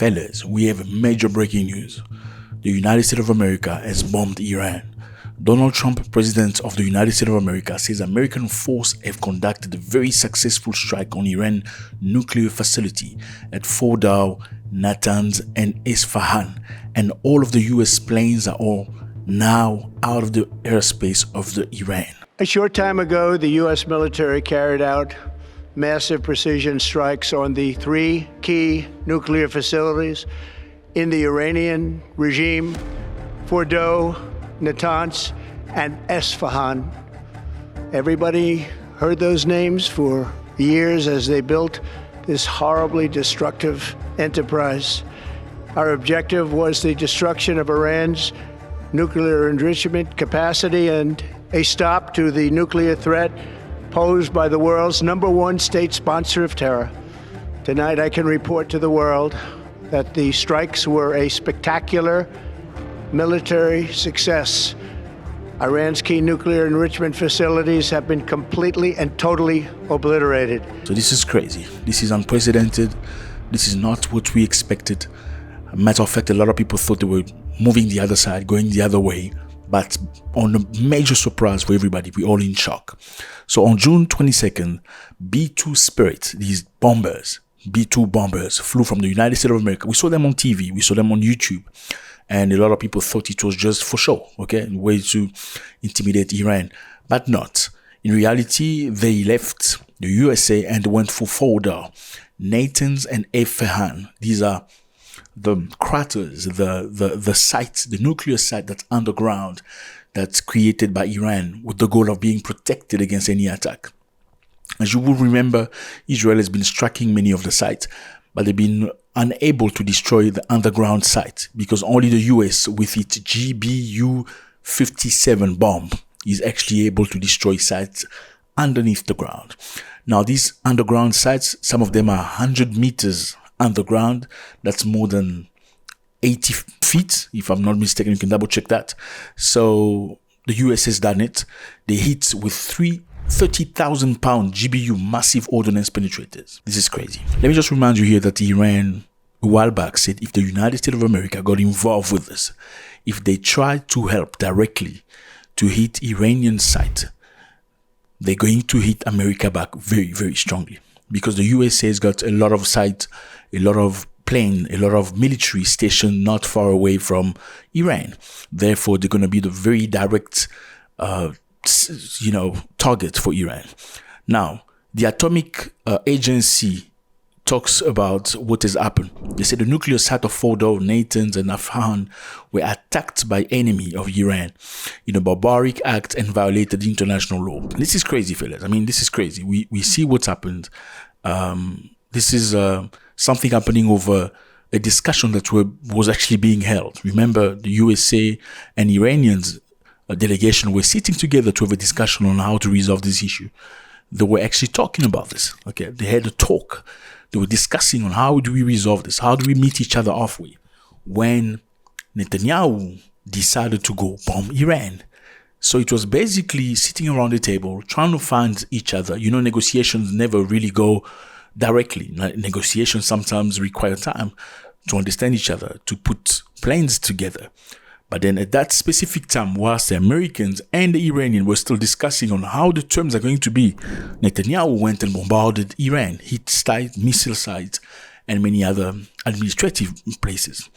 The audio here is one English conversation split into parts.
Fellas, we have major breaking news. The United States of America has bombed Iran. Donald Trump, President of the United States of America, says American forces have conducted a very successful strike on Iran nuclear facility at Fordow, Natanz, and Isfahan, and all of the U.S. planes are all now out of the airspace of the Iran. A short time ago, the U.S. military carried out massive precision strikes on the three key nuclear facilities in the Iranian regime: Fordow, Natanz, and Isfahan. Everybody heard those names for years as they built this horribly destructive enterprise. Our objective was the destruction of Iran's nuclear enrichment capacity and a stop to the nuclear threat posed by the world's #1 state sponsor of terror. Tonight, I can report to the world that the strikes were a spectacular military success. Iran's key nuclear enrichment facilities have been completely and totally obliterated. So this is crazy. This is unprecedented. This is not what we expected. Matter of fact, a lot of people thought they were moving the other side, going the other way. But on a major surprise for everybody, we're all in shock. So on June 22nd, B-2 Spirit, these bombers, B-2 bombers, flew from the United States of America. We saw them on TV, we saw them on YouTube. And a lot of people thought it was just for show, okay? A way to intimidate Iran, but not. In reality, they left the USA and went for Fordow, Natanz, and Isfahan. These are the craters, the sites, the nuclear site that's underground, that's created by Iran with the goal of being protected against any attack. As you will remember, Israel has been striking many of the sites, but they've been unable to destroy the underground site because only the US with its GBU-57 bomb is actually able to destroy sites underneath the ground. Now, these underground sites, some of them are 100 meters underground. That's more than 80 feet, if I'm not mistaken. You can double check that. So the US has done it. They hit with 30,000 pound GBU massive ordnance penetrators. This is crazy. Let me just remind you here that Iran a while back said if the United States of America got involved with this, if they tried to help directly to hit Iranian site, they're going to hit America back very, very strongly. Because the USA has got a lot of sites, a lot of plane, a lot of military stationed not far away from Iran. Therefore, they're going to be the very direct, target for Iran. Now, the Atomic Agency talks about what has happened. They said the nuclear site of Fordow, Natanz, and Isfahan were attacked by enemy of Iran in a barbaric act and violated international law. This is crazy, fellas. I mean, this is crazy. We see what's happened. This is something happening over a discussion that was actually being held. Remember, the USA and Iranians delegation were sitting together to have a discussion on how to resolve this issue. They were actually talking about this. Okay, they had a talk. They were discussing on how do we resolve this? How do we meet each other halfway? When Netanyahu decided to go bomb Iran. So it was basically sitting around the table, trying to find each other. You know, negotiations never really go directly. Negotiations sometimes require time to understand each other, to put plans together. But then at that specific time, whilst the Americans and the Iranians were still discussing on how the terms are going to be, Netanyahu went and bombarded Iran, hit sites, missile sites, and many other administrative places.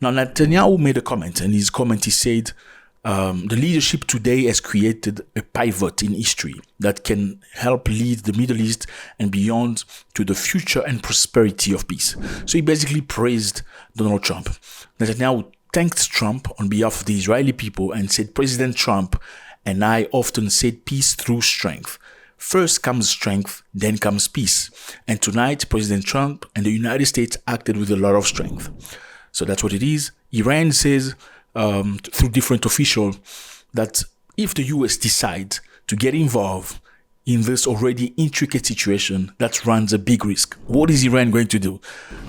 Now, Netanyahu made a comment, and his comment, he said, the leadership today has created a pivot in history that can help lead the Middle East and beyond to the future and prosperity of peace. So he basically praised Donald Trump. Netanyahu thanked Trump on behalf of the Israeli people and said, President Trump and I often said peace through strength. First comes strength, then comes peace. And tonight, President Trump and the United States acted with a lot of strength. So that's what it is. Iran says, through different officials, that if the US decides to get involved in this already intricate situation, that runs a big risk. What is Iran going to do?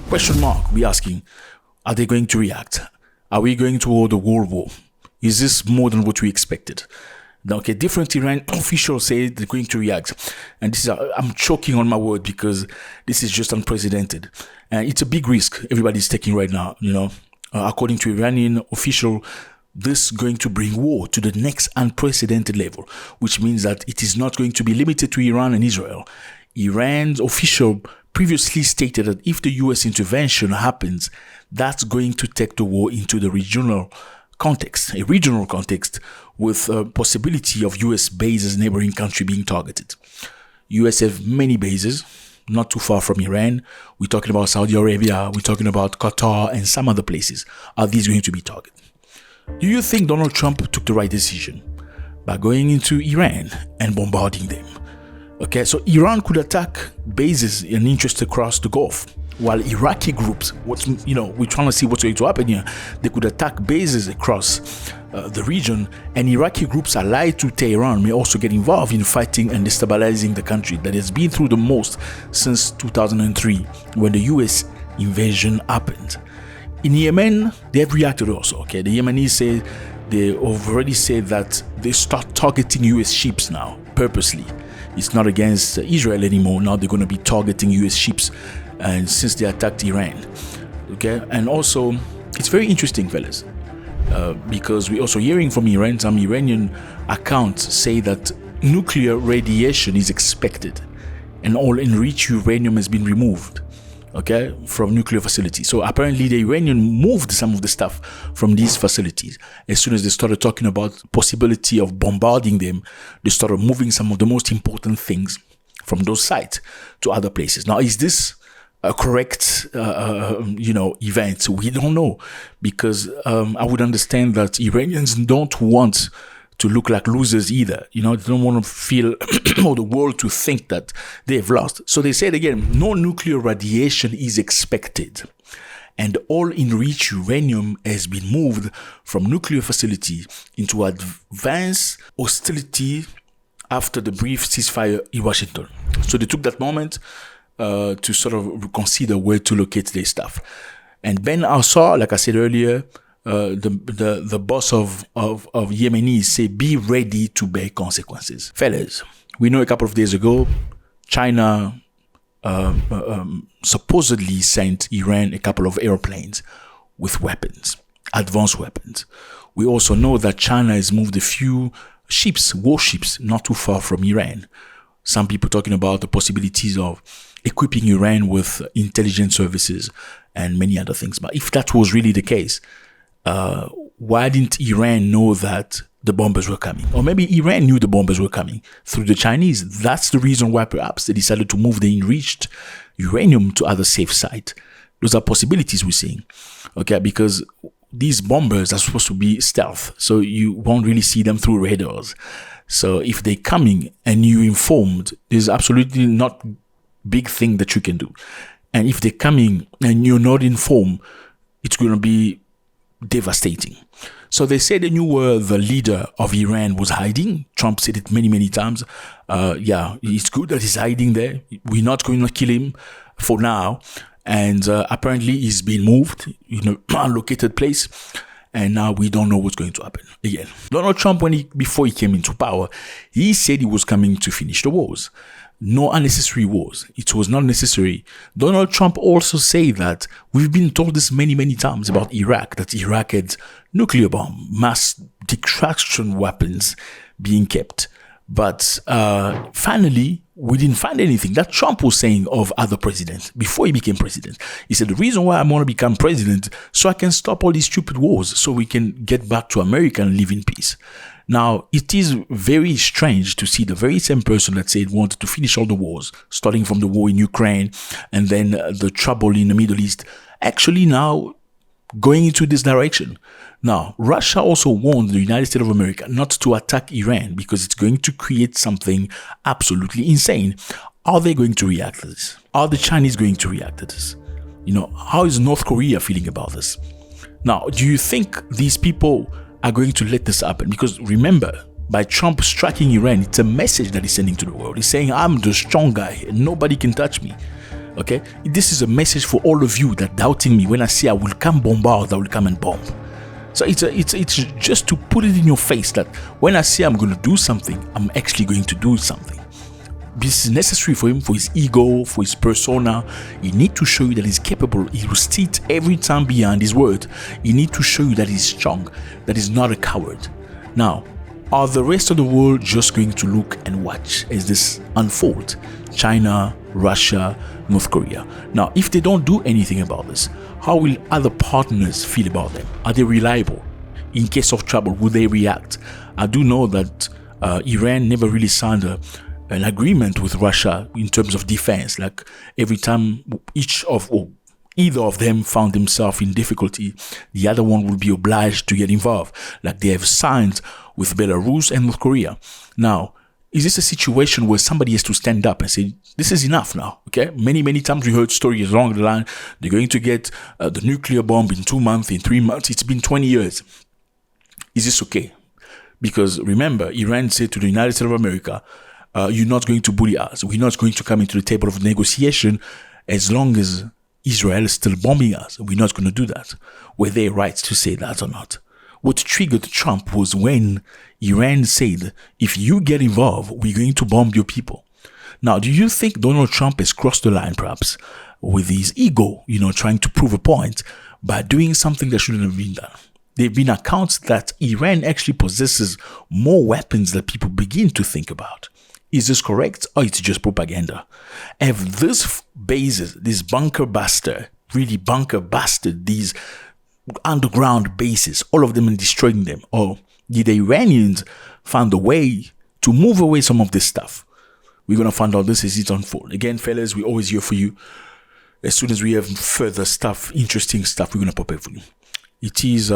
Question mark, we're asking. Are they going to react? Are we going toward a world war? Is this more than what we expected? Now, okay, different Iran officials say they're going to react. And this is, I'm choking on my word because this is just unprecedented. And it's a big risk everybody's taking right now, according to Iranian official. This is going to bring war to the next unprecedented level, which means that it is not going to be limited to Iran and Israel. Iran's official previously stated that if the US intervention happens, that's going to take the war into the regional context, a regional context with a possibility of US bases neighboring country being targeted. US have many bases not too far from Iran. We're talking about Saudi Arabia, we're talking about Qatar and some other places. Are these going to be targeted? Do you think Donald Trump took the right decision by going into Iran and bombarding them? Okay, so Iran could attack bases and interests across the Gulf, while Iraqi groups, we're trying to see what's going to happen here. They could attack bases across the region, and Iraqi groups allied to Tehran may also get involved in fighting and destabilizing the country that has been through the most since 2003, when the US invasion happened. In Yemen, they have reacted also. Okay, the Yemenis say they have already said that they start targeting US ships now purposely. It's not against Israel anymore. Now they're going to be targeting US ships, and since they attacked Iran. Okay, and also it's very interesting, fellas, because we're also hearing from Iran. Some Iranian accounts say that nuclear radiation is expected, and all enriched uranium has been removed. Okay, from nuclear facilities. So apparently the Iranian moved some of the stuff from these facilities. As soon as they started talking about possibility of bombarding them, they started moving some of the most important things from those sites to other places. Now, is this a correct, event? We don't know, because I would understand that Iranians don't want to look like losers either. They don't want to feel or the world to think that they've lost. So they said again, no nuclear radiation is expected. And all enriched uranium has been moved from nuclear facility into advanced hostility after the brief ceasefire in Washington. So they took that moment to sort of consider where to locate their stuff. And Ben Assar, like I said earlier, the boss of Yemenis, say be ready to bear consequences. Fellas, we know a couple of days ago, China supposedly sent Iran a couple of airplanes with weapons, advanced weapons. We also know that China has moved a few ships, warships, not too far from Iran. Some people talking about the possibilities of equipping Iran with intelligence services and many other things. But if that was really the case, why didn't Iran know that the bombers were coming? Or maybe Iran knew the bombers were coming through the Chinese. That's the reason why perhaps they decided to move the enriched uranium to other safe sites. Those are possibilities we're seeing. Okay, because these bombers are supposed to be stealth, so you won't really see them through radars. So if they're coming and you informed, there's absolutely not big thing that you can do. And if they're coming and you're not informed, it's going to be devastating. So they said they knew where the leader of Iran was hiding. Trump said it many times. It's good that he's hiding there. We're not going to kill him for now. And apparently he's been moved in an unlocated place. And now we don't know what's going to happen. Again, Donald Trump, before he came into power, he said he was coming to finish the wars. No unnecessary wars. It was not necessary. Donald Trump also said that we've been told this many times about Iraq, that Iraq had nuclear bomb, mass destruction weapons being kept. But finally, we didn't find anything. That Trump was saying of other presidents before he became president. He said, the reason why I want to become president, so I can stop all these stupid wars, so we can get back to America and live in peace. Now, it is very strange to see the very same person that said wanted to finish all the wars, starting from the war in Ukraine and then the trouble in the Middle East, actually now going into this direction. Now, Russia also warned the United States of America not to attack Iran because it's going to create something absolutely insane. Are they going to react to this? Are the Chinese going to react to this? How is North Korea feeling about this? Now, do you think these people are going to let this happen? Because remember, by Trump striking Iran, it's a message that he's sending to the world. He's saying, I'm the strong guy and nobody can touch me. Okay? This is a message for all of you that doubting me. When I say I will come bombard, I will come and bomb. So it's just to put it in your face that when I say I'm going to do something, I'm actually going to do something. This is necessary for him, for his ego, for his persona. He needs to show you that he's capable. He will state every time behind his word. He needs to show you that he's strong, that he's not a coward. Now, are the rest of the world just going to look and watch as this unfolds? China, Russia, North Korea. Now, if they don't do anything about this, how will other partners feel about them? Are they reliable? In case of trouble, will they react? I do know that Iran never really signed an agreement with Russia in terms of defense. Like every time either of them found themselves in difficulty, the other one will be obliged to get involved, like they have signed with Belarus and North Korea. Now, is this a situation where somebody has to stand up and say, this is enough now, okay? Many times we heard stories along the line, they're going to get the nuclear bomb in 2 months, in 3 months. It's been 20 years. Is this okay? Because remember, Iran said to the United States of America, you're not going to bully us. We're not going to come into the table of negotiation as long as Israel is still bombing us. We're not going to do that. Were they right to say that or not? What triggered Trump was when Iran said, if you get involved, we're going to bomb your people. Now, do you think Donald Trump has crossed the line, perhaps, with his ego, trying to prove a point by doing something that shouldn't have been done? There have been accounts that Iran actually possesses more weapons than people begin to think about. Is this correct, or it's just propaganda? Have these bases, this bunker buster, really bunker busted these underground bases, all of them, and destroying them? Or did the Iranians find a way to move away some of this stuff? We're going to find out this as it unfolds. Again, fellas, we're always here for you. As soon as we have further stuff, interesting stuff, we're going to pop it for you. It is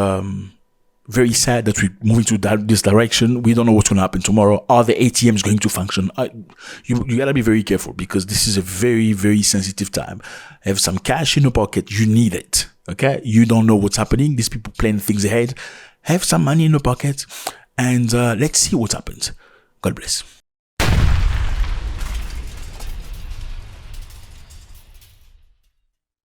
very sad that we're moving to this direction. We don't know what's going to happen tomorrow. Are the ATMs going to function? You got to be very careful, because this is a very, very sensitive time. Have some cash in your pocket. You need it. Okay? You don't know what's happening. These people plan things ahead. Have some money in your pocket, and let's see what happens. God bless.